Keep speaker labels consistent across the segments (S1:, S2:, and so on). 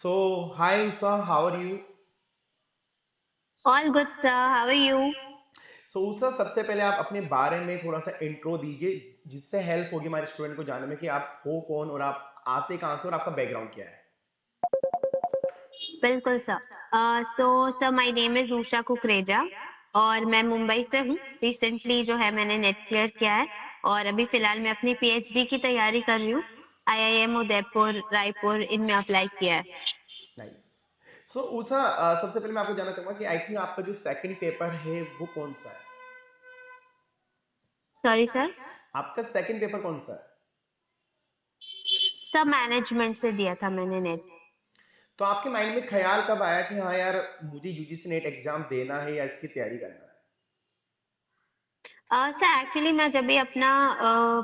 S1: So, hi Usha, how are you?
S2: All good, sir. How are you?
S1: So Usha, सबसे पहले आप अपने बारे में थोड़ा सा इंट्रो दीजिए जिससे हेल्प होगी हमारे स्टूडेंट को जानने में कि आप हो कौन और आप आते कहाँ से और आपका बैकग्राउंड क्या है।
S2: बिल्कुल sir. Sir my name is Usha Kukreja और मैं मुंबई से हूँ। रिसेंटली जो है मैंने नेट क्लियर किया है और अभी फिलहाल मैं अपनी पीएचडी की तैयारी कर रही हूँ। आईआईएम उदयपुर रायपुर इनमें अप्लाई किया है।
S1: नाइस। सो उषा, सबसे पहले मैं आपको जानना चाहूंगा कि आई थिंक आपका जो सेकंड पेपर है वो कौन सा है?
S2: Sorry sir.
S1: आपका सेकंड पेपर कौन सा है?
S2: सब मैनेजमेंट से दिया था मैंने नेट।
S1: तो आपके माइंड में ख्याल कब आया कि हाँ यार मुझे यूजीसी नेट एग्जाम देना है या इसकी तैयारी करना है?
S2: सर एक्चुअली मैं जब भी अपना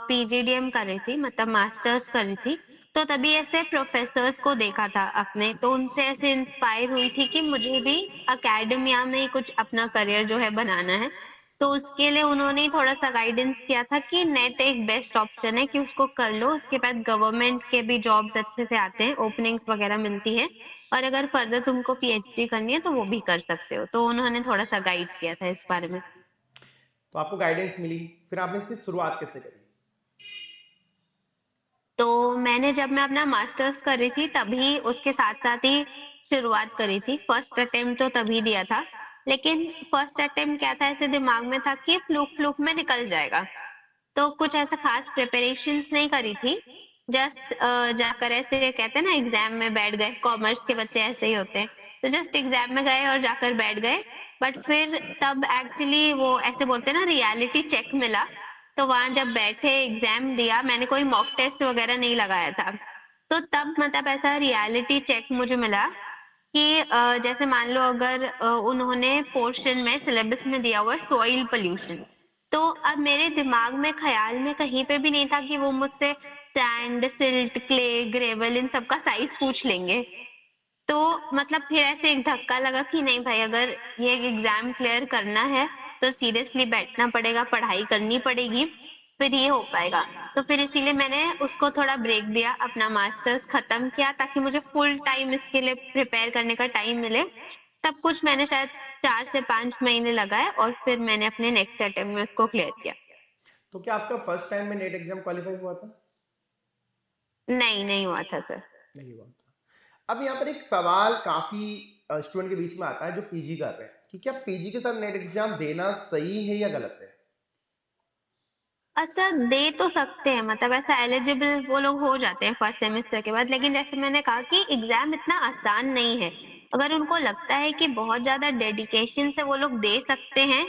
S2: पीजीडीएम कर रही थी मतलब मास्टर्स कर रही थी तो तभी ऐसे प्रोफेसर्स को देखा था अपने तो उनसे ऐसे इंस्पायर हुई थी कि मुझे भी एकेडमिया में ही कुछ अपना करियर जो है बनाना है। तो उसके लिए उन्होंने थोड़ा सा गाइडेंस किया था कि नेट एक बेस्ट ऑप्शन है कि उसको कर लो, उसके बाद गवर्नमेंट के भी जॉब्स अच्छे से आते हैं, ओपनिंग्स वगैरह मिलती है और अगर फर्दर तुमको पीएचडी करनी है तो वो भी कर सकते हो। तो उन्होंने थोड़ा सा गाइड किया था इस बारे में।
S1: तो आपको गाइडेंस मिली, फिर आपने इसकी शुरुआत कैसे करी?
S2: तो मैंने जब मैं अपना मास्टर्स कर रही थी तभी उसके साथ-साथ ही शुरुआत करी थी। फर्स्ट अटेम्प्ट तो तभी दिया था। लेकिन फर्स्ट अटेम्प्ट क्या था ऐसे दिमाग में था कि फ्लूक-फ्लूक में निकल जाएगा। तो कुछ ऐसा खास प्रिपरेशंस नहीं करी थी। जस्ट जाकर ऐसे कहते हैं ना एग्जाम में बैठ गए, कॉमर्स के बच्चे ऐसे ही होते हैं। तो जस्ट एग्जाम में गए और जाकर बैठ गए। बट फिर तब एक्चुअली वो ऐसे बोलते हैं ना रियलिटी चेक मिला। तो वहां जब बैठे एग्जाम दिया मैंने कोई मॉक टेस्ट वगैरह नहीं लगाया था। तो तब मतलब ऐसा रियलिटी चेक मुझे मिला कि जैसे मान लो अगर उन्होंने पोर्शन में सिलेबस में दिया हुआ है सॉइल पोल्यूशन। तो अब मेरे दिमाग में ख्याल में कहीं पे भी नहीं था कि वो मुझसे सैंड सिल्ट क्ले ग्रेवल इन सब का साइज पूछ लेंगे। तो मतलब फिर ऐसे एक धक्का लगा कि नहीं भाई अगर ये एग्जाम क्लियर करना है तो सीरियसली बैठना पड़ेगा, पढ़ाई करनी पड़ेगी, फिर ये हो पाएगा। तो फिर इसीलिए मैंने उसको थोड़ा ब्रेक दिया, अपना मास्टर्स खत्म किया ताकि मुझे फुल टाइम इसके लिए प्रिपेयर करने का टाइम मिले। तब कुछ मैंने शायद 4 से 5 महीने लगाए और फिर मैंने अपने नेक्स्ट अटेम्प्ट में उसको क्लियर किया।
S1: तो क्या आपका फर्स्ट टाइम में नेट एग्जाम क्वालिफाई हुआ था?
S2: नहीं, नहीं हुआ था सर।
S1: नहीं हुआ था। अब यहाँ पर एक सवाल काफी स्टूडेंट के बीच में आता है जो पीजी कर रहे हैं कि क्या पीजी के साथ नेट एग्जाम देना सही है या गलत है?
S2: अच्छा, दे तो सकते हैं मतलब ऐसा एलिजिबल वो लोग हो जाते हैं फर्स्ट सेमेस्टर के बाद, लेकिन जैसे मैंने कहा कि एग्जाम इतना आसान नहीं है। अगर उनको लगता है कि बहुत ज्यादा डेडिकेशन से वो लोग दे सकते हैं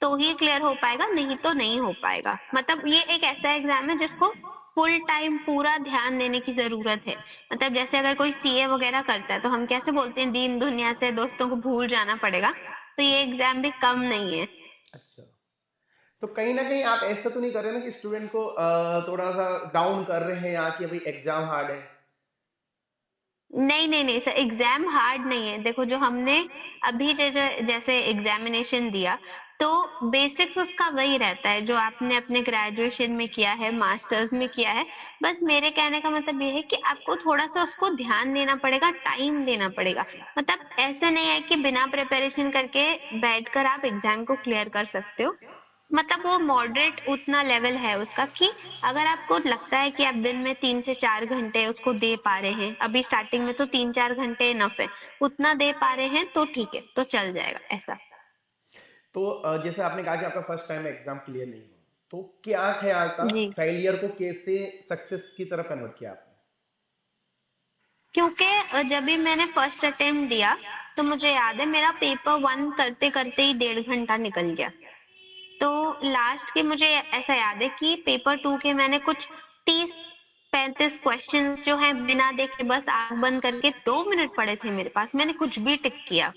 S2: तो ही क्लियर हो पाएगा, नहीं तो नहीं हो पाएगा। मतलब ये एक ऐसा एग्जाम है जिसको फुल टाइम पूरा ध्यान देने की जरूरत है। मतलब जैसे अगर कोई सीए वगैरह करता है तो हम कैसे बोलते हैं दीन दुनिया से दोस्तों को भूल जाना पड़ेगा, तो ये एग्जाम भी कम नहीं है।
S1: अच्छा। तो कहीं ना कहीं आप ऐसा तो नहीं कर रहे ना कि स्टूडेंट को थोड़ा सा डाउन कर रहे हैं यहाँ कि भाई एग्जाम हार्ड है?
S2: नहीं, नहीं, नहीं सर, एग्ज़ाम हार्ड नहीं है। देखो जो हमने अभी जैसे एग्ज़ामिनेशन दिया, तो बेसिक्स उसका वही रहता है जो आपने अपने ग्रेजुएशन में किया है, मास्टर्स में किया है। बस मेरे कहने का मतलब ये है कि आपको थोड़ा-सा उसको ध्यान देना पड़ेगा, टाइम देना पड़ेगा। मतलब ऐसे नहीं है कि बिना प्रिपरेशन करके बैठकर आप एग्ज़ाम को क्लियर कर सकते हो। मतलब वो मॉडरेट उतना लेवल है उसका कि अगर आपको लगता है कि आप दिन में 3 से 4 घंटे उसको दे पा रहे हैं, अभी स्टार्टिंग में तो 3-4 घंटे इनफ है, उतना दे पा रहे हैं तो ठीक है, तो चल जाएगा ऐसा।
S1: तो जैसे आपने कहा कि आपका फर्स्ट टाइम एग्जाम क्लियर नहीं हुआ, तो क्या ख्याल था
S2: जी।
S1: फेलियर को कैसे सक्सेस की तरफ कन्वर्ट किया आपने?
S2: क्योंकि जब भी मैंने फर्स्ट अटेम्प्ट दिया तो मुझे याद है मेरा पेपर 1 करते-करते ही 1.5 घंटा निकल गया। तो लास्ट के मुझे ऐसा याद है कि पेपर 2 के मैंने कुछ 30-35 क्वेश्चंस जो हैं बिना देखे बस आँख बंद करके 2 मिनट पड़े थे मेरे पास, मैंने कुछ भी टिक किया।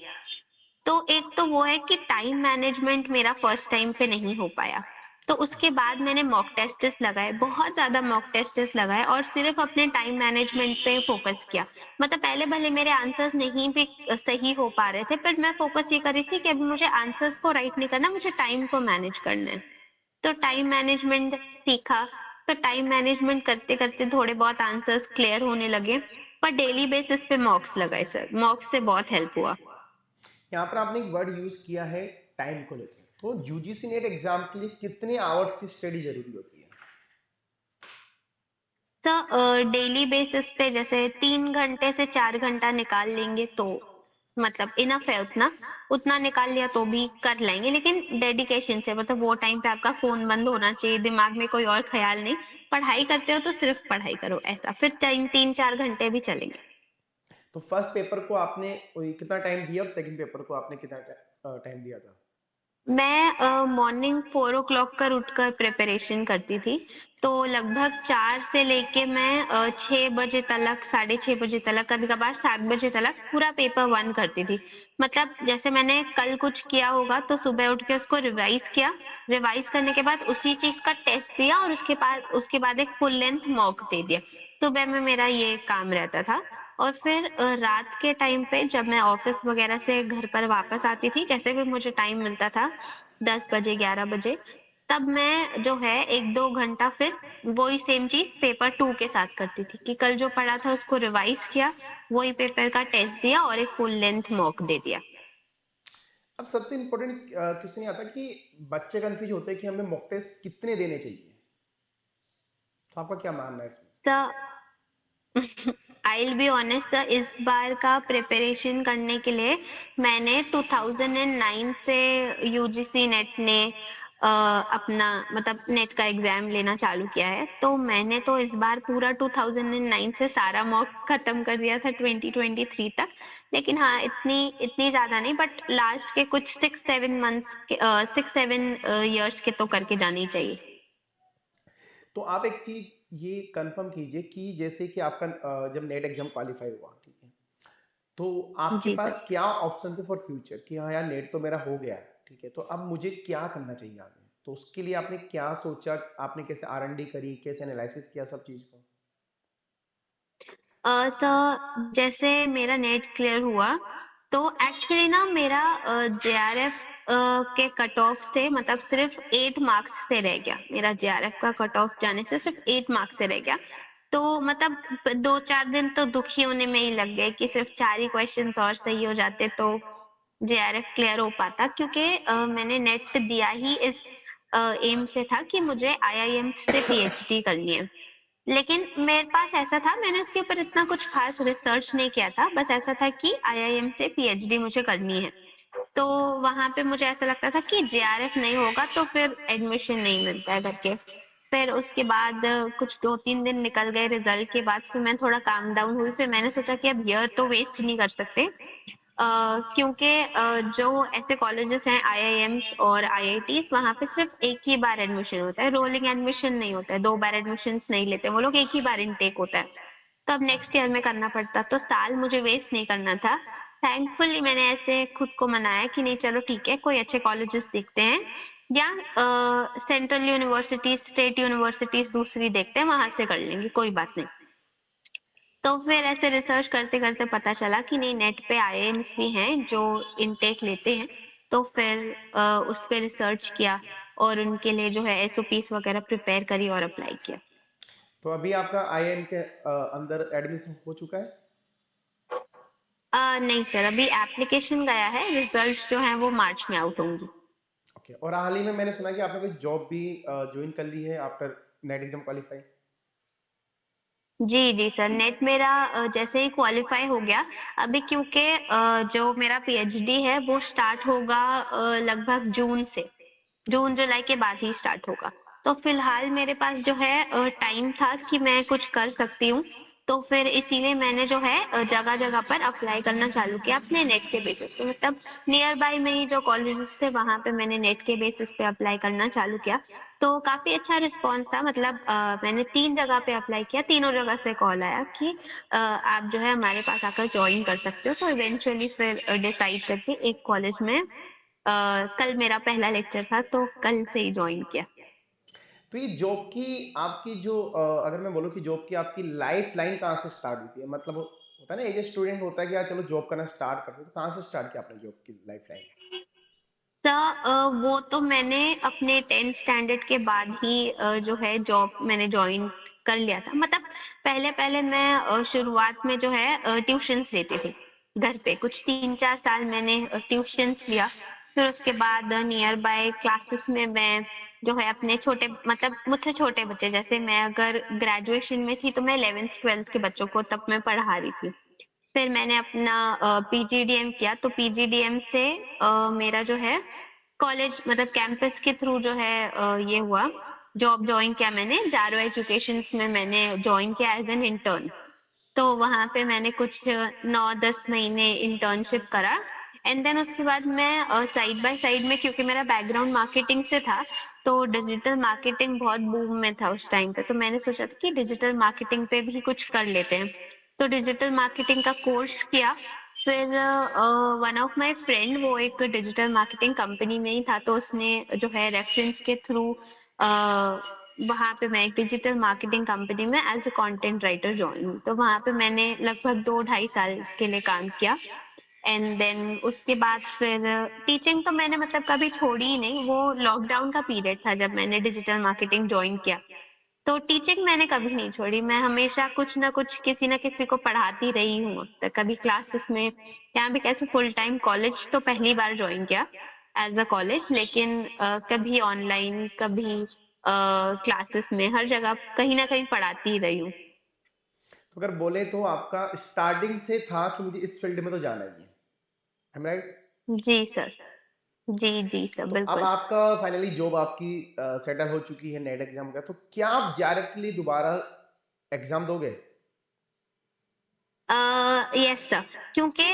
S2: तो एक तो वो है कि टाइम मैनेजमेंट मेरा फर्स्ट टाइम पे नहीं हो पाया। तो उसके बाद मैंने मॉक टेस्ट्स लगाए, बहुत ज़्यादा मॉक टेस्ट्स लगाए और सिर्फ़ अपने टाइम मैनेजमेंट पे फ़ोकस किया। मतलब पहले भले मेरे आंसर्स नहीं भी सही हो पा रहे थे, पर मैं फ़ोकस ये कर रही थी कि अभी मुझे आंसर्स को राइट नहीं करना, मुझे टाइम को मैनेज करना है। तो टाइम मैनेजमेंट सीखा, तो टाइम मैनेजमेंट करते-करते थोड़े बहुत आंसर्स क्लियर होने लगे। पर डेली बेसिस पे मॉक्स लगाए सर, मॉक्स से बहुत हेल्प हुआ।
S1: यहाँ पर आपने एक वर्ड यूज किया है टाइम को लेकर, तो यूजीसी नेट एग्जाम के लिए कितने आवर्स की स्टडी जरूरी होती है?
S2: सर डेली बेसिस पे जैसे 3 घंटे से 4 घंटा निकाल लेंगे तो मतलब इनफ है उतना, उतना निकाल लिया तो भी कर लेंगे लेकिन डेडिकेशन से मतलब वो टाइम पे आपका फ़ोन बंद होना चाहिए, दिमाग में कोई और ख़्याल नहीं, पढ़ाई करते हो तो सिर्फ़ पढ़ाई करो ऐसा, फिर टाइम 3-4 घंटे भी चलेंगे।
S1: तो फर्स्ट पेपर को आपने कितना टाइम दिया और सेकंड पेपर को आपने कितना टाइम दिया था?
S2: मैं मॉर्निंग 4 कर उठकर प्रिपरेशन करती थी, तो लगभग 4 से लेके मैं 6 बजे तलक, साढ़े 6 बजे तलक, कभी-कभार 7 बजे तलक पूरा पेपर 1 करती थी। मतलब जैसे मैंने कल कुछ किया होगा तो सुबह उठ के उसको रिवाइज़ किया, रिवाइज़ करने के बाद उसी चीज़ का टेस्ट दिया और उसके बाद एक फुल लेंथ मॉक दे दिया। सुबह में मेरा ये काम रहता था और फिर रात के टाइम पे जब मैं ऑफिस वगैरह से घर पर वापस आती थी, जैसे भी मुझे टाइम मिलता था 10 बजे, 11 बजे, तब मैं जो है 1-2 घंटा फिर वही सेम चीज़ पेपर 2 के साथ करती थी कि कल जो पढ़ा था उसको रिवाइज़ किया, वही पेपर का टेस्ट दिया और एक फुल लेंथ मॉक दे दिया।
S1: अब सबसे इम्पोर्टेंट क्वेश्चन ये आता है कि बच्चे कंफ्यूज होते हैं कि हमें मॉक टेस्ट कितने देने चाहिए, तो आपका क्या मानना है इसमें?
S2: तो आई विल बी ऑनेस्ट इस बार का प्रिपरेशन करने के लिए मैंने 2009 से यूजीसी नेट ने अपना मतलब नेट का एग्जाम लेना चालू किया है तो मैंने तो इस बार पूरा 2009 से सारा मॉक खत्म कर दिया था 2023 तक लेकिन हाँ इतनी इतनी ज्यादा नहीं बट लास्ट के कुछ 6-7 मंथ्स के 6-7 इयर्स के तो करके जाने ही चाहिए।
S1: तो आप एक चीज ये कंफर्म कीजिए कि जैसे कि आपका जब नेट एग्जाम क्वालिफाई हुआ, ठीक है, तो आपके
S2: जी सर।
S1: पास क्या ऑप्शन थे फॉर फ्यूचर कि हाँ यार नेट तो मेरा हो गया है, ठीक है, तो अब मुझे क्या करना चाहिए आगे, तो उसके लिए आपने क्या सोचा, आपने कैसे R&D करी, कैसे एनालिसिस किया सब चीज को?
S2: सर जैसे मेरा नेट क्लियर हुआ तो एक्चुअली ना मेरा जेआरएफ के कट ऑफ से मतलब सिर्फ 8 मार्क्स से रह गया मेरा जेआरएफ का कट ऑफ जाने से सिर्फ 8 मार्क्स से रह गया तो मतलब 2-4 दिन तो दुखी होने में ही लग गए कि सिर्फ 4 ही क्वेश्चंस और सही हो जाते तो जेआरएफ क्लियर हो पाता क्योंकि मैंने नेट दिया ही इस एम से था कि मुझे आईआईएम से पीएचडी करनी है लेकिन मेरे पास ऐसा था मैंने उसके ऊपर इतना कुछ खास रिसर्च नहीं किया था बस ऐसा था कि आईआईएम से पीएचडी मुझे करनी है तो वहां पे मुझे ऐसा लगता था कि जेआरएफ नहीं होगा तो फिर एडमिशन नहीं मिलता है करके फिर उसके बाद कुछ 2-3 दिन निकल गए रिजल्ट के बाद फिर मैं थोड़ा काम डाउन हुई फिर मैंने सोचा कि अब ईयर तो वेस्ट नहीं कर सकते क्योंकि जो ऐसे कॉलेजेस हैं आईआईएम्स और आईआईटीज वहाँ पे सिर्फ एक ही बार एडमिशन होता है रोलिंग एडमिशन नहीं होता है 2 बार एडमिशन नहीं लेते वो लोग एक ही बार इनटेक होता है तो अब नेक्स्ट ईयर में करना पड़ता तो साल मुझे वेस्ट नहीं करना था थैंकफुली मैंने ऐसे खुद को मनाया कि नहीं चलो ठीक है कोई अच्छे कॉलेजेस देखते हैं या सेंट्रल यूनिवर्सिटीज स्टेट यूनिवर्सिटीज दूसरी देखते हैं वहां से कर लेंगे कोई बात नहीं तो फिर ऐसे रिसर्च करते-करते पता चला कि नहीं नेट पे आईआईएम्स भी हैं जो इनटेक लेते हैं। तो फिर उस पे रिसर्च किया और उनके लिए जो है एसओपीस वगैरह प्रिपेयर करी और अप्लाई किया।
S1: तो अभी आपका IIM के अंदर एडमिशन हो चुका है?
S2: नहीं सर अभी एप्लीकेशन गया है, रिजल्ट्स जो हैं वो मार्च में आउट होंगी।
S1: ओके, और हाल ही में मैंने सुना कि आपने कोई जॉब भी ज्वाइन कर ली है आफ्टर नेट एग्जाम क्वालिफाई?
S2: जी, जी सर, नेट मेरा जैसे ही क्वालिफ़ाई हो गया, अभी क्योंकि जो मेरा पीएचडी है वो स्टार्ट होगा लगभग जून से,
S1: ओके,
S2: जून-जुलाई के बाद ही स्टार्ट होगा। तो फिलहाल मेरे पास जो है टाइम था कि मैं कुछ कर सकती हूँ, तो फिर इसीलिए मैंने जो है जगह-जगह पर अप्लाई करना चालू किया अपने नेट के बेसिस पे मतलब नियर बाय में ही जो कॉलेजेस थे वहाँ पे मैंने नेट के बेसिस पे अप्लाई करना चालू किया। तो काफ़ी अच्छा रिस्पॉन्स था मतलब मैंने 3 जगह पे अप्लाई किया, तीनों जगह से कॉल आया कि आप जो है हमारे पास आकर जॉइन कर सकते हो। तो इवेंचुअली फिर डिसाइड करके एक कॉलेज में कल मेरा पहला लेक्चर था तो कल से ही जॉइन किया।
S1: तो ये जॉब की आपकी जो अगर मैं बोलूँ कि जॉब की आपकी लाइफ लाइन कहाँ से स्टार्ट हुई थी, मतलब होता है ना एज ए स्टूडेंट होता है कि यार चलो जॉब करना स्टार्ट करते हैं, तो कहाँ से स्टार्ट किया आपने जॉब की लाइफ लाइन?
S2: तो वो तो मैंने अपने 10th स्टैंडर्ड के बाद ही जो है जॉब मैंने जॉइन कर लिया था। मतलब पहले-पहले मैं शुरुआत में जो है ट्यूशन्स लेती थी घर पे। कुछ 3-4 साल मैंने ट्यूशन्स लिया। फिर उसके बाद नियर बाय क्लासेस में मैं जो है अपने छोटे मतलब मुझसे छोटे बच्चे, जैसे मैं अगर ग्रेजुएशन में थी तो मैं 11th-12th के बच्चों को तब मैं पढ़ा रही थी। फिर मैंने अपना पीजीडीएम किया, तो पीजीडीएम से मेरा जो है कॉलेज मतलब कैंपस के थ्रू जो है ये हुआ, जॉब जॉइन किया मैंने जारो एजुकेशंस में मैंने जॉइन किया एज़ एन इंटर्न। तो वहाँ पे मैंने कुछ 9-10 महीने इंटर्नशिप करा एंड देन उसके बाद मैं साइड बाय साइड में, क्योंकि मेरा बैकग्राउंड मार्केटिंग से था, तो डिजिटल मार्केटिंग बहुत बूम में था उस टाइम पे। तो मैंने सोचा था कि डिजिटल मार्केटिंग पे भी कुछ कर लेते हैं। तो डिजिटल मार्केटिंग का कोर्स किया। फिर वन ऑफ माय फ्रेंड वो एक डिजिटल मार्केटिंग कंपनी में ही था, तो उसने जो है रेफरेंस के थ्रू वहाँ पे मैं एक डिजिटल मार्केटिंग कंपनी में as a content writer join हुई। तो वहाँ पे मैंने लगभग 2 ढाई साल के लिए काम किया एंड देन उसके बाद फिर टीचिंग तो मैंने मतलब कभी छोड़ी ही नहीं। वो लॉकडाउन का पीरियड था जब मैंने डिजिटल मार्केटिंग ज्वाइन किया। तो टीचिंग मैंने कभी नहीं छोड़ी। मैं हमेशा कुछ ना कुछ किसी न किसी को पढ़ाती रही हूँ अब तक। कभी क्लासेस में या भी कैसे फुल टाइम कॉलेज तो पहली बार ज्वाइन किया एज अ कॉलेज, लेकिन कभी ऑनलाइन कभी क्लासेस में हर जगह कहीं ना कहीं पढ़ाती ही रही हूँ।
S1: तो अगर बोले तो आपका स्टार्टिंग से था कि मुझे इस फील्ड में तो जाना ही है, आई एम राइट?
S2: जी सर। जी जी सर,
S1: तो अब
S2: बिल्कुल।
S1: आपका फाइनली जॉब आपकी सेटल हो चुकी है, नेट एग्जाम का, तो क्या आप जेआरएफ के लिए दोबारा एग्जाम दोगे?
S2: यस सर, क्योंकि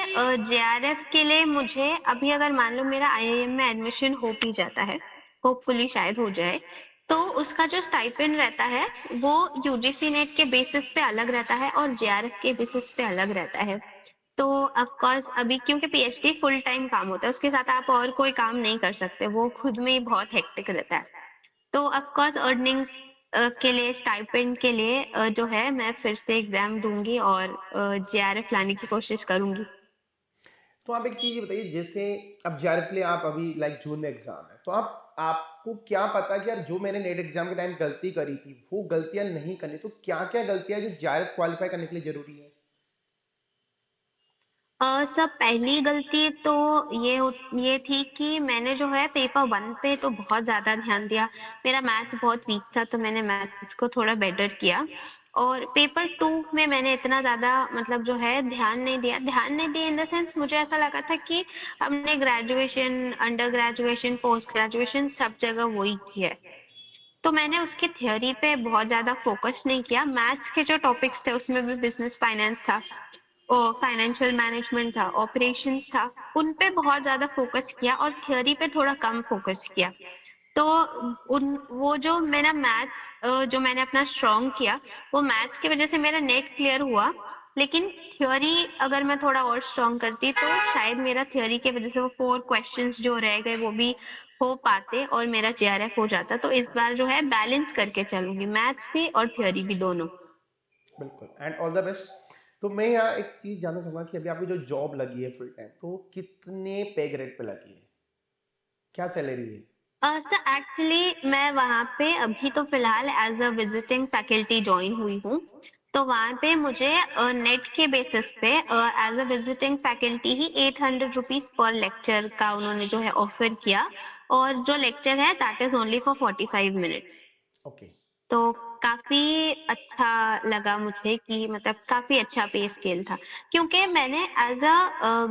S2: जेआरएफ के लिए मुझे अभी अगर मान लो मेरा आईआईएम में एडमिशन हो भी जाता है, होपफुली शायद हो जाए, तो उसका जो स्टाइपेंड रहता है वो यूजीसी नेट के बेसिस पे अलग रहता है और जेआरएफ के बेसिस पे अलग रहता है। तो ऑफ कोर्स अभी क्योंकि पीएचडी फुल टाइम काम होता है, उसके साथ आप और कोई काम नहीं कर सकते, वो खुद में ही बहुत हेक्टिक रहता है। तो ऑफ कोर्स अर्निंग्स के लिए स्टाइपेंड के लिए जो है मैं फिर से एग्जाम दूंगी और जेआरएफ लाने की कोशिश करूंगी।
S1: तो आप एक चीज़ ये बताइए, जैसे अब जेआरएफ के लिए आप अभी लाइक जून में एग्जाम है, तो आप आपको क्या पता कि यार जो मैंने नेट एग्जाम के टाइम गलती करी थी वो गलतियां नहीं करनी, तो क्या क्या गलतियां जो जेआरएफ क्वालिफाई करने के लिए जरूरी है?
S2: सब पहली गलती तो ये थी कि मैंने जो है पेपर वन पे तो बहुत ज्यादा ध्यान दिया। मेरा मैथ्स बहुत वीक था तो मैंने मैथ्स को थोड़ा बेटर किया और पेपर टू में मैंने इतना ज्यादा मतलब जो है ध्यान नहीं दिया इन द सेंस मुझे ऐसा लगा था कि हमने graduation under graduation post graduation सब जगह वही की है, तो मैंने उसकी थ्योरी पे बहुत ज़्यादा फ़ोकस नहीं किया। मैथ्स के जो टॉपिक्स थे उसमें भी बिज़नेस फाइनेंस था और फाइनेंशियल मैनेजमेंट था, ऑपरेशंस था, उन पे बहुत ज़्यादा फ़ोकस किया और थ्योरी पे थोड़ा कम फ़ोकस किया। तो उन वो जो मेरा मैथ्स जो मैंने अपना स्ट्रॉन्ग किया, वो मैथ्स की वज़ह से मेरा नेट क्लियर हुआ। लेकिन थ्योरी अगर मैं थोड़ा और स्ट्रॉन्ग करती तो शायद मेरा थ्योरी की वज़ह से वो 4 क्वेश्चंस जो रह गए वो भी हो पाते और मेरा जेआरएफ हो जाता। तो इस बार जो है बैलेंस करके चलूँगी, मैथ्स भी और थ्योरी भी दोनों।
S1: बिल्कुल, एंड ऑल द बेस्ट। तो मैं यहाँ एक चीज़ जानना चाहूँगा कि अभी आपकी जो जॉब लगी है फुल टाइम, तो कितने पे ग्रेड पे लगी है, क्या सैलरी है?
S2: सर एक्चुअली मैं वहाँ पे अभी तो फ़िलहाल as a visiting faculty join हुई हूँ। तो वहाँ पे मुझे नेट के बेसिस पे एज़ अ विज़िटिंग फैकल्टी ही ₹800 पर लेक्चर का उन्होंने जो है ऑफ़र किया और जो लेक्चर है that is only for 45 minutes.
S1: Okay.
S2: तो काफ़ी अच्छा लगा मुझे कि मतलब काफ़ी अच्छा पे स्केल था। क्योंकि मैंने एज़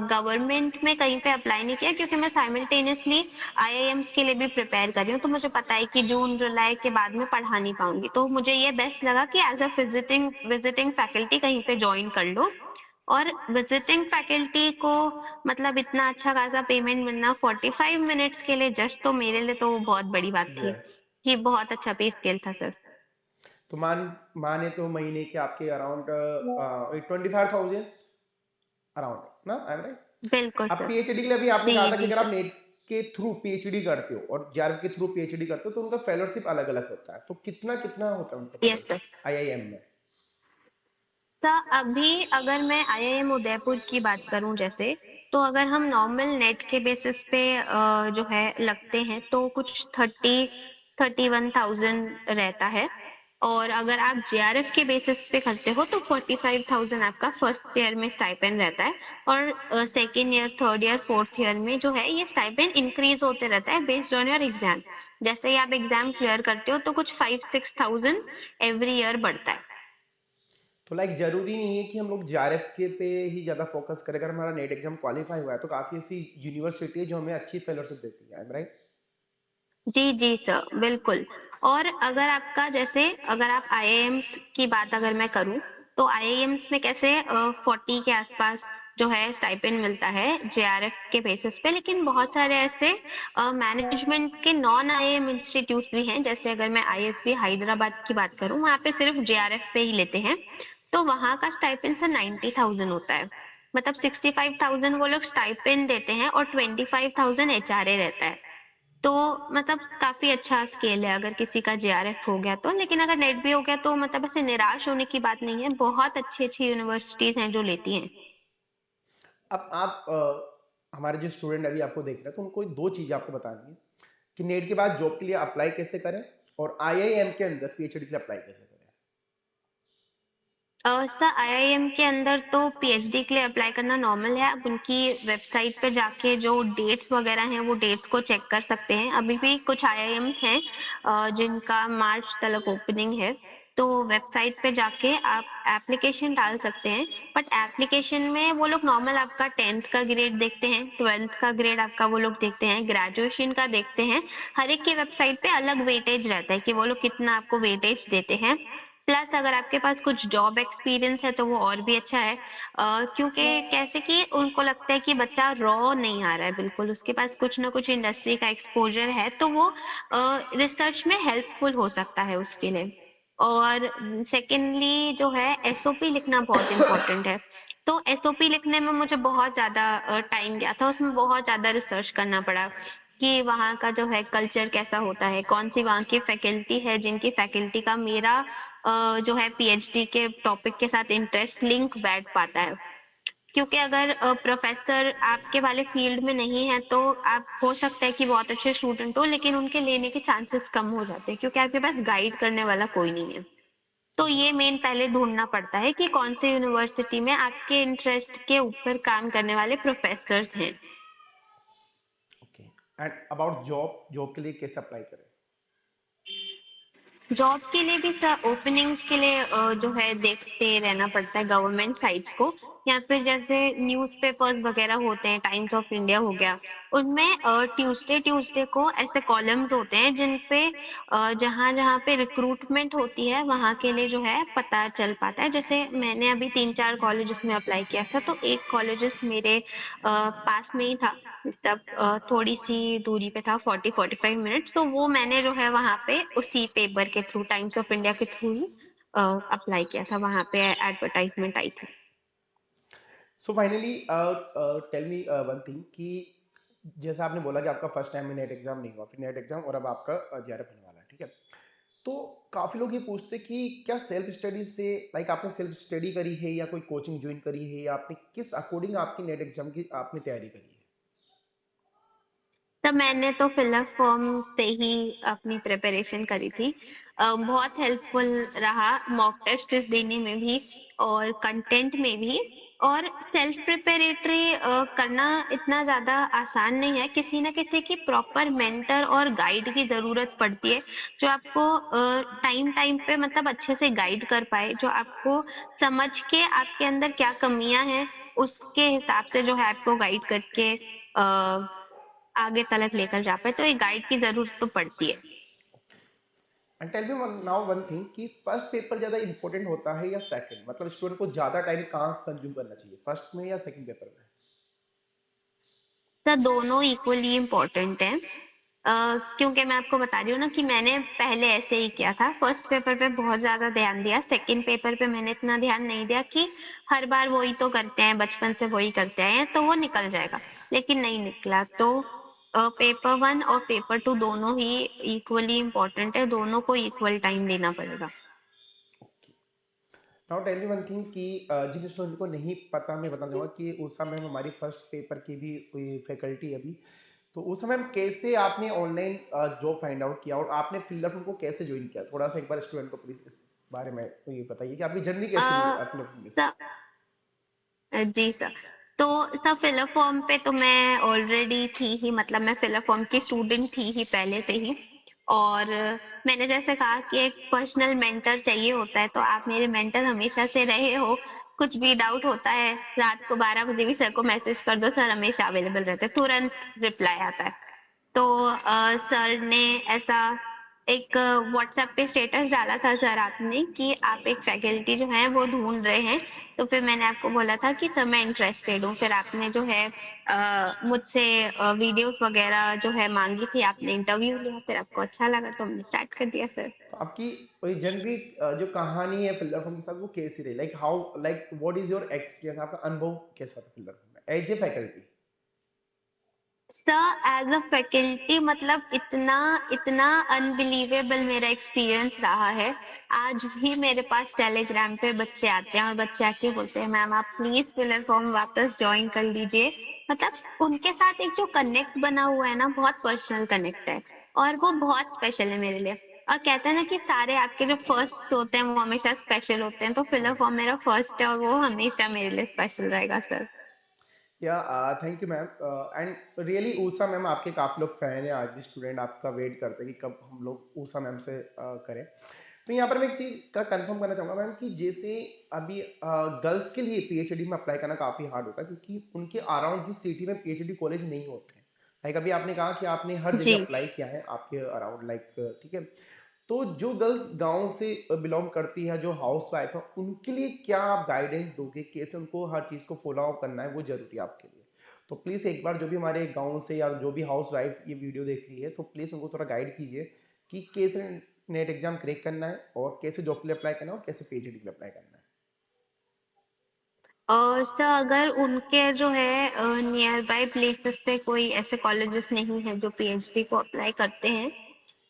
S2: गवर्नमेंट में कहीं पे अप्लाई नहीं किया क्योंकि मैं साइमल्टेनियसली आईआईएम्स के लिए भी प्रिपेयर कर रही हूँ। तो मुझे पता है कि जून, जुलाई के बाद मैं पढ़ा नहीं पाऊँगी। तो मुझे ये बेस्ट लगा कि एज़ अ विज़िटिंग फैकल्टी कहीं पे जॉइन कर लो और विज़िटिंग फैकल्टी को मतलब इतना अच्छा खासा पेमेंट मिलना 45 मिनट्स के लिए जस्ट, तो मेरे लिए तो वो बहुत बड़ी बात थी
S1: यस।
S2: कि बहुत अच्छा पे स्केल था सर।
S1: तो माने तो महीने के आपके अराउंड 25,000 अराउंड ना, आई एम राइट?
S2: बिल्कुल
S1: अब
S2: सर।
S1: पीएचडी के लिए भी आपने
S2: जी,
S1: कहा था कि
S2: जी
S1: अगर आप
S2: सर।
S1: नेट के थ्रू पीएचडी करते हो और जेआरएफ के थ्रू पीएचडी करते हो तो उनका फेलोशिप अलग अलग होता है, तो कितना कितना होता है उनका
S2: यस सर।
S1: फेलोशिप आईआईएम में?
S2: सर अभी अगर मैं आईआईएम उदयपुर की बात करूं जैसे, तो अगर हम नॉर्मल नेट के बेसिस पे जो है लगते हैं तो कुछ 30-31,000 रहता है। और अगर आप जेआरएफ के बेसिस पे करते हो तो 45,000 आपका फर्स्ट ईयर में स्टाइपेंड रहता है। और second year, third year, fourth year में जो है ये स्टाइपेंड इंक्रीज होते रहता है बेस्ड ऑन योर एग्जाम। जैसे ही आप एग्जाम क्लियर करते हो तो कुछ 5-6,000 एवरी ईयर बढ़ता है।
S1: तो लाइक ज़रूरी नहीं है कि हम लोग जेआरएफ के पे ही ज़्यादा फोकस करें। अगर हमारा नेट एग्जाम क्वालिफाई हुआ है तो काफ़ी ऐसी यूनिवर्सिटी है जो हमें अच्छी फेलोशिप देती है, आई एम राइट?
S2: जी, जी सर, बिल्कुल। और अगर आपका जैसे अगर आप आईआईएम्स की बात अगर मैं करूँ, तो आईआईएम्स में कैसे 40 के आसपास जो है स्टाइपेंड मिलता है जेआरएफ के बेसिस पे, लेकिन बहुत सारे ऐसे मैनेजमेंट के नॉन आईआईएम इंस्टीट्यूट्स भी हैं, जैसे अगर मैं आईएसबी हैदराबाद की बात करूँ, वहाँ पे सिर्फ जेआरएफ पे ही लेते हैं, तो वहाँ का स्टाइपेंड सर 90,000 होता है। मतलब 65,000 वो लोग स्टाइपेंड देते हैं और 25,000 एचआरए रहता है। तो मतलब काफ़ी अच्छा स्केल है अगर किसी का जेआरएफ हो गया तो, लेकिन अगर नेट भी हो गया तो मतलब ऐसे निराश होने की बात नहीं है, बहुत अच्छी-अच्छी यूनिवर्सिटीज़ हैं जो लेती हैं।
S1: अब आप हमारे जो स्टूडेंट अभी आपको देख रहे हैं तो उनको 2 चीज़ें आपको बतानी है कि नेट के बाद जॉब के लिए अप्लाई कैसे करें और आईआईएम के अंदर पीएचडी के लिए अप्लाई कैसे करें?
S2: सर आईआईएम के अंदर तो पीएचडी के लिए अप्लाई करना नॉर्मल है। आप उनकी वेबसाइट पे जाके जो डेट्स वगैरह हैं, वो डेट्स को चेक कर सकते हैं। अभी भी कुछ आईआईएम्स हैं जिनका मार्च तक ओपनिंग है। तो वेबसाइट पे जाके आप एप्लीकेशन डाल सकते हैं। बट एप्लीकेशन में वो लोग नॉर्मल आपका 10th का ग्रेड देखते हैं, 12th का ग्रेड आपका वो लोग देखते हैं, ग्रेजुएशन का देखते हैं। हर एक की वेबसाइट पे अलग वेटेज रहता है कि वो लोग कितना आपको वेटेज देते हैं। प्लस अगर आपके पास कुछ जॉब एक्सपीरियंस है तो वो और भी अच्छा है। क्योंकि कैसे कि उनको लगता है कि बच्चा रॉ नहीं आ रहा है बिल्कुल, उसके पास कुछ ना कुछ इंडस्ट्री का एक्सपोजर है, तो वो रिसर्च में हेल्पफुल हो सकता है उसके लिए। और सेकेंडली जो है एसओपी लिखना बहुत इम्पोर्टेंट है। तो एसओपी लिखने में मुझे बहुत ज़्यादा टाइम गया था, उसमें बहुत ज़्यादा रिसर्च करना पड़ा कि वहाँ का जो है कल्चर कैसा होता है, कौन सी वहाँ की फैकल्टी है जिनकी फैकल्टी का मेरा जो है पीएचडी के टॉपिक के साथ इंटरेस्ट लिंक बैठ पाता है। क्योंकि अगर प्रोफेसर आपके वाले फील्ड में नहीं है तो आप हो सकता है कि बहुत अच्छे स्टूडेंट हो लेकिन उनके लेने के चांसेस कम हो जाते हैं क्योंकि आपके पास गाइड करने वाला कोई नहीं है। तो
S1: ओके,
S2: ये मेन पहले ढूंढना पड़ता है कि कौन से यूनिवर्सिटी में आपके इंटरेस्ट के ऊपर काम करने वाले प्रोफेसर्स हैं।
S1: Okay. And about job, job के लिए कैसे अप्लाई करें?
S2: जॉब के लिए भी सर ओपनिंग्स के लिए जो है देखते रहना पड़ता है गवर्नमेंट साइट्स को, या फिर जैसे न्यूज़पेपर्स वगैरह होते हैं, टाइम्स ऑफ इंडिया हो गया, उनमें ट्यूसडे ट्यूसडे को ऐसे कॉलम्स होते हैं जिन पे जहाँ जहाँ पे रिक्रूटमेंट होती है वहाँ के लिए जो है पता चल पाता है। जैसे मैंने अभी 3-4 कॉलेजेस में अप्लाई किया था, तो एक कॉलेजेस मेरे पास में ही था, तब थोड़ी सी दूरी पे था, 40-45 मिनट्स, तो वो मैंने जो है वहाँ पे उसी पेपर के थ्रू, टाइम्स ऑफ इंडिया के थ्रू ही अप्लाई किया था, वहाँ पे एडवर्टाइजमेंट आई थी।
S1: So finally tell me one thing कि जैसा आपने बोला कि आपका फर्स्ट टाइम में नेट एग्जाम नहीं हुआ, फिर नेट एग्जाम और अब आपका जेआरएफ होने वाला है, ठीक है? तो काफ़ी लोग ये पूछते हैं कि क्या सेल्फ स्टडी से, लाइक आपने सेल्फ स्टडी करी है या कोई कोचिंग ज्वाइन करी है या आपने किस अकॉर्डिंग आपकी नेट एग्जाम की आपने तैयारी करी है?
S2: तब मैंने तो फिलअप फॉर्म से ही अपनी प्रिपरेशन करी थी। बहुत हेल्पफुल रहा मॉक टेस्ट देने में भी और कंटेंट में भी। और सेल्फ प्रिपरेटरी करना इतना ज़्यादा आसान नहीं है, किसी ना किसी की प्रॉपर मेंटर और गाइड की ज़रूरत पड़ती है जो आपको टाइम टाइम पे मतलब अच्छे से गाइड कर पाए, जो आपको समझ के आपके अंदर क्या कमियां हैं उसके हिसाब से जो है आपको गाइड करके आगे तलक लेकर जा पाए, तो एक गाइड की ज़रूरत तो पड़ती है।
S1: And tell me now one thing कि फर्स्ट पेपर ज़्यादा इंपॉर्टेंट होता है या सेकंड? मतलब स्टूडेंट को ज़्यादा टाइम कहाँ कंज्यूम करना चाहिए, फर्स्ट में या सेकंड पेपर में?
S2: सर दोनों इक्वली इम्पोर्टेंट हैं। क्योंकि मैं आपको बता रही हूँ ना कि मैंने पहले ऐसे ही किया था, फर्स्ट पेपर पे बहुत ज़्यादा ध्यान दिया, सेकंड पेपर पे मैंने इतना ध्यान नहीं दिया कि हर बार वही तो करते हैं, बचपन से वही करते आए हैं तो वो निकल जाएगा, लेकिन नहीं निकला। तो पेपर वन और पेपर टू दोनों ही इक्वली इम्पोर्टेंट है, दोनों को इक्वल टाइम देना पड़ेगा।
S1: Okay. Now tell me one thing कि जिन स्टूडेंट को नहीं पता, मैं बताना चाहूँगा कि उस समय हमारी फर्स्ट पेपर की भी कोई फैकल्टी अभी तो उस समय कैसे आपने ऑनलाइन जॉब फाइंड आउट किया और आपने फिलर फॉर्म को कैसे ज्वाइन किया? थोड़ा-सा एक बार स्टूडेंट को प्लीज़ इस बारे में ये बताइए कि आपकी जर्नी
S2: अ,
S1: कैसी रही फिलर फॉर्म के
S2: स
S1: साथ?
S2: जी सर। तो सर फिलर फॉर्म पे तो मैं ऑलरेडी थी ही, मतलब मैं फिलर फॉर्म की स्टूडेंट थी ही पहले से ही। और मैंने जैसे कहा कि एक पर्सनल मेंटर चाहिए होता है, तो आप मेरे मेंटर हमेशा से रहे हो। कुछ भी डाउट होता है, रात को 12 बजे भी सर को मैसेज कर दो, सर हमेशा अवेलेबल रहते हैं, तुरंत रिप्लाई आता है। तो सर ने ऐसा एक व्हाट्सएप पे स्टेटस डाला था सर आपने कि आप एक फैकल्टी जो है वो ढूँढ रहे हैं। तो फिर मैंने आपको बोला था कि सर मैं इंटरेस्टेड हूँ। फिर आपने जो है मुझसे वीडियोज़ वग़ैरह जो है माँगी थी, आपने इंटरव्यू लिया, फिर आपको अच्छा लगा तो हमने स्टार्ट कर दिया सर।
S1: तो आपकी वही जनरली जो कहानी है फिलर फॉर्म के साथ वो कैसी रही? Like how like what is your experience आपका अनुभव कैसा था फिलर फॉर्म में as a faculty?
S2: Sir as a faculty मतलब इतना इतना अनबिलीवेबल मेरा एक्सपीरियंस रहा है। आज भी मेरे पास टेलीग्राम पे बच्चे आते हैं और बच्चे आके बोलते हैं मैम आप प्लीज़ फिलर फॉर्म वापस जॉइन कर लीजिए। मतलब उनके साथ एक जो कनेक्ट बना हुआ है ना, बहुत पर्सनल कनेक्ट है और वो बहुत स्पेशल है मेरे लिए। और कहते हैं ना कि सारे आपके जो फर्स्ट होते हैं वो हमेशा स्पेशल होते हैं, तो फिलर फॉर्म
S1: राइट।
S2: मेरा फर्स्ट है और वो हमेशा मेरे लिए स्पेशल रहेगा सर।
S1: या thank you ma'am and really Usha ma'am आपके काफ़ी लोग फ़ैन हैं आज भी स्टूडेंट आपका वेट करते हैं कि कब हम लोग ऊषा मैम से करें। तो यहाँ पर मैं एक चीज़ का कंफर्म करना चाहूँगा मैम कि जैसे अभी गर्ल्स के लिए पीएचडी में अप्लाई करना काफ़ी हार्ड होता है क्योंकि उनके अराउंड जिस सिटी में पीएचडी कॉलेज नहीं होते हैं। लाइक अभी आपने कहा कि आपने हर जगह
S2: जी।
S1: अप्लाई किया है आपके अराउंड लाइक ठीक है। तो जो गर्ल्स गाँव से बिलॉन्ग करती है, जो हाउसवाइफ है, उनके लिए क्या आप गाइडेंस दोगे? कैसे उनको हर चीज़ को फ़ॉलो अप करना है, वो ज़रूरी है आपके लिए? तो प्लीज़ एक बार जो भी हमारे गाँव से या जो भी हाउसवाइफ ये वीडियो देख रही है, तो प्लीज़ उनको थोड़ा गाइड कीजिए कि कैसे नेट एग्ज़ाम क्रैक करना है और कैसे जॉब के लिए अप्लाई करना है और कैसे पीएचडी के लिए अप्लाई करना है।
S2: सर अगर उनके जो है नियर बाय प्लेसेस पे कोई ऐसे कॉलेजेस नहीं है जो पीएचडी को अप्लाई करते हैं,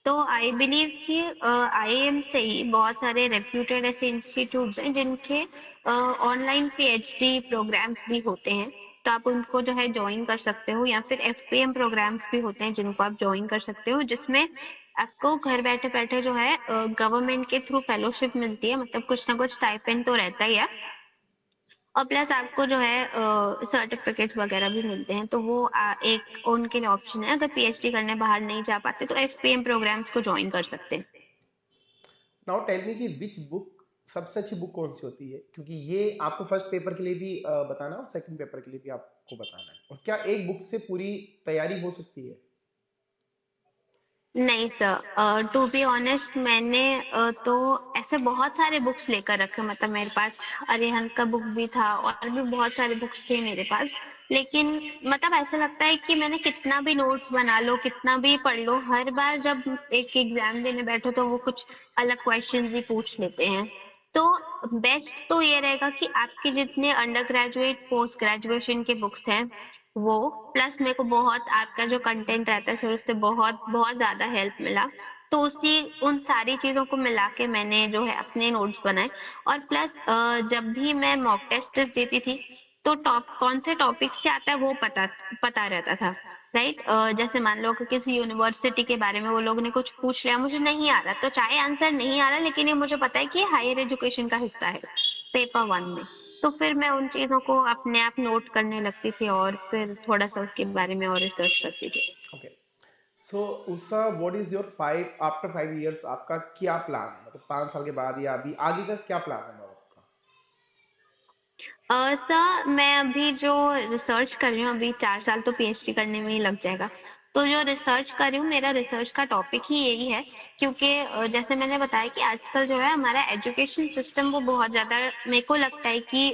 S2: तो आई बिलीव कि आईआईएम से ही बहुत सारे रेप्यूटेड ऐसे इंस्टीट्यूट्स हैं जिनके ऑनलाइन पीएचडी प्रोग्राम्स भी होते हैं। तो आप उनको जो है ज्वाइन कर सकते हो, या फिर एफपीएम प्रोग्राम्स भी होते हैं जिनको आप ज्वाइन कर सकते हो, जिसमें आपको घर बैठे बैठे जो है गवर्नमेंट के थ्रू फेलोशिप मिलती है, मतलब कुछ ना कुछ स्टाइपेंड तो रहता ही है। और प्लस आपको जो है सर्टिफिकेट्स वगैरह भी मिलते हैं, तो वो एक उनके लिए ऑप्शन है। अगर पीएचडी करने बाहर नहीं जा पाते तो एफपीएम प्रोग्राम्स को ज्वाइन कर सकते हैं।
S1: नाउ टेल मी कि व्हिच बुक सबसे अच्छी बुक कौन-सी होती है? क्योंकि ये आपको फर्स्ट पेपर के लिए भी बताना है और सेकंड पेपर के लिए भी आपको बताना है। और क्या एक बुक से पूरी तैयारी हो सकती है?
S2: नहीं सर, टू बी ऑनेस्ट मैंने तो ऐसे बहुत सारे बुक्स लेकर रखे, मतलब मेरे पास अरिहंत का बुक भी था और भी बहुत सारे बुक्स थे मेरे पास। लेकिन मतलब ऐसा लगता है कि मैंने कितना भी नोट्स बना लो, कितना भी पढ़ लो, हर बार जब एक एग्जाम देने बैठो तो वो कुछ अलग क्वेश्चंस ही पूछ लेते हैं। तो बेस्ट तो ये रहेगा कि आपके जितने अंडर ग्रेजुएट पोस्ट ग्रेजुएशन के बुक्स हैं वो, प्लस मेरे को बहुत आपका जो कंटेंट रहता है सर उससे बहुत बहुत ज़्यादा हेल्प मिला। तो उसी उन सारी चीज़ों को मिला के मैंने जो है अपने नोट्स बनाए। और प्लस जब भी मैं मॉक टेस्ट देती थी तो टॉप कौन से टॉपिक से आता है वो पता पता रहता था। राइट, जैसे मान लो कि किसी यूनिवर्सिटी के बारे में वो लोग ने कुछ पूछ लिया, मुझे नहीं आ रहा, तो चाहे आंसर नहीं आ रहा लेकिन ये मुझे पता है कि हायर एजुकेशन का हिस्सा है पेपर वन में। तो फिर मैं उन चीज़ों को अपने आप नोट करने लगती थी और फिर थोड़ा-सा उसके बारे में और रिसर्च करती थी।
S1: Okay. So Usha what is your 5 after 5 years आपका क्या प्लान है? मतलब 5 साल के बाद या अभी आगे का क्या प्लान है मतलब आपका?
S2: सर मैं अभी जो रिसर्च कर रही हूँ, अभी 4 साल तो पीएचडी करने में ही लग जाएगा। तो जो रिसर्च कर रही हूँ मेरा रिसर्च का टॉपिक ही यही है, क्योंकि जैसे मैंने बताया कि आजकल जो है हमारा एजुकेशन सिस्टम वो बहुत ज़्यादा मेरे को लगता है कि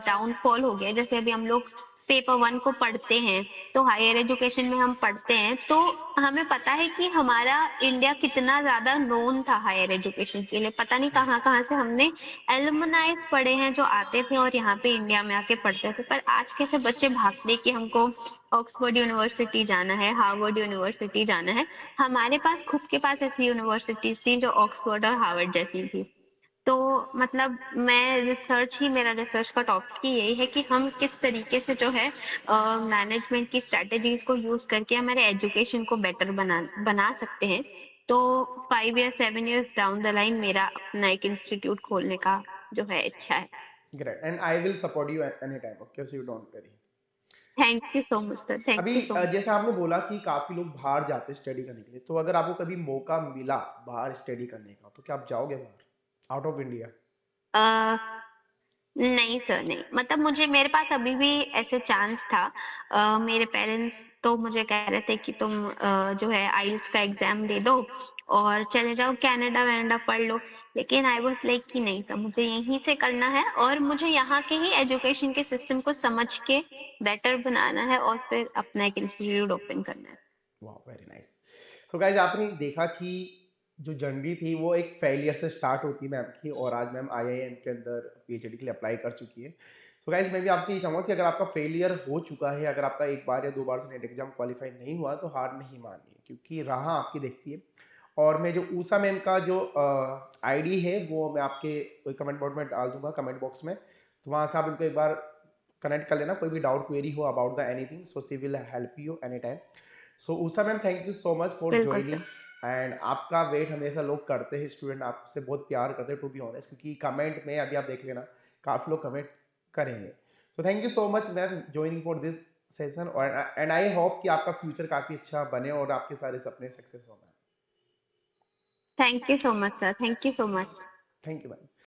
S2: डाउनफॉल हो गया है। जैसे अभी हम लोग पेपर वन को पढ़ते हैं, तो हायर एजुकेशन में हम पढ़ते हैं तो हमें पता है कि हमारा इंडिया कितना ज़्यादा नोन था हायर एजुकेशन के लिए। पता नहीं कहाँ-कहाँ से हमने एलुमनाइज पढ़े हैं जो आते थे और यहाँ पे इंडिया में आके पढ़ते थे। पर आज कैसे बच्चे भागते कि हमको ऑक्सफोर्ड यूनिवर्सिटी जाना है, हार्वर्ड यूनिवर्सिटी जाना है। हमारे पास खुद के पास ऐसी यूनिवर्सिटीज थी जो ऑक्सफोर्ड और हार्वर्ड जैसी थी। तो मतलब मेरा रिसर्च का टॉपिक ही यही है कि हम किस तरीके से जो है मैनेजमेंट की स्ट्रेटजीज को यूज करके हमारे एजुकेशन को बेटर बना सकते हैं। तो 5 years 7 years down the line मेरा अपना एक इंस्टीट्यूट खोलने का जो है इच्छा है।
S1: Great, and I will support you any time, okay, so you don't worry.
S2: Thank you so much sir, thank
S1: अभी
S2: यू सो मच।
S1: जैसे आपने बोला कि काफ़ी लोग बाहर जाते हैं स्टडी करने के लिए, तो अगर आपको कभी मौका मिला बाहर स्टडी करने का, तो क्या आप जाओगे बाहर, आउट ऑफ इंडिया?
S2: नहीं सर, नहीं। मतलब मुझे मेरे पास अभी भी ऐसे चांस था। मेरे पेरेंट्स तो मुझे कह रहे थे कि तुम जो है आइल्स का एग्ज़ाम दे दो और चले जाओ कनाडा-वनाडा पढ़ लो। लेकिन आई वाज़ लाइक कि नहीं सर, मुझे यहीं से करना है और मुझे यहाँ के ही एजुकेशन के सिस्टम को समझ के बेटर बनाना है और फिर अपना एक इंस्टीट्यूट ओपन करना है।
S1: वाह, वेरी नाइस। सो गाइज, आपने देखा कि जो जर्नी थी वो एक फेलियर से स्टार्ट होती है मैम की, और आज मैम आईआईएम के अंदर पीएचडी के लिए अप्लाई कर चुकी है। तो गाइज, मैं भी आपसे ये चाहूँगा कि अगर आपका फेलियर हो चुका है, अगर आपका एक बार या दो बार से नेट एग्जाम क्वालिफाई नहीं हुआ, तो हार नहीं माननी है, क्योंकि राह आपकी देखती है। और मैं जो ऊषा मैम का जो आईडी है वो मैं आपके कोई कमेंट बॉक्स में डाल दूंगा, कमेंट बॉक्स में, तो वहाँ से आप उनको एक बार कनेक्ट कर लेना, कोई भी डाउट क्वेरी हो about the anything, so she will help you any time. So Usha ma'am, thank you so much for
S2: बिल्कुल
S1: ज्वाइनिंग।
S2: सर।
S1: एंड आपका वेट हमेशा लोग करते हैं, स्टूडेंट आपसे बहुत प्यार करते हैं, टू बी ऑनेस्ट, क्योंकि कमेंट में अभी आप देख लेना काफ़ी लोग कमेंट करेंगे। तो thank you so much ma'am joining for this session, और एंड आई होप कि आपका फ्यूचर काफ़ी अच्छा बने और आपके सारे सपने सक्सेस हो ma'am.
S2: Thank you so much sir, thank you so much.
S1: Thank you ma'am.